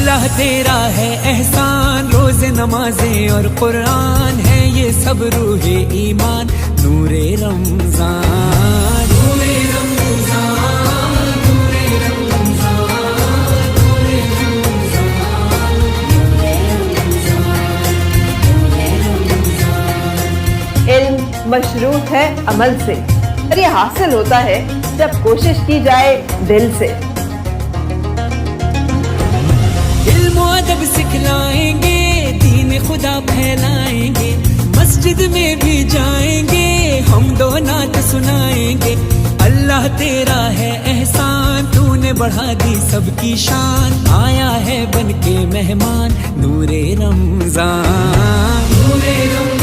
अल्लाह तेरा है एहसान, रोज़े नमाजें और कुरान है ये सब रूहे ईमान, नूरे रमजान, नूरे रमजान, नूरे रमजान, नूरे रमजान, नूरे रमजान। इल्म मशरूत है अमल से और ये हासिल होता है जब कोशिश की जाए दिल से। अदब सिखलाएंगे, दीन खुदा फैलाएंगे, मस्जिद में भी जाएंगे, हम दो नात सुनाएंगे। अल्लाह तेरा है एहसान, तूने बढ़ा दी सबकी शान, आया है बन के मेहमान, नूरे रमजान, नूरे रमजान।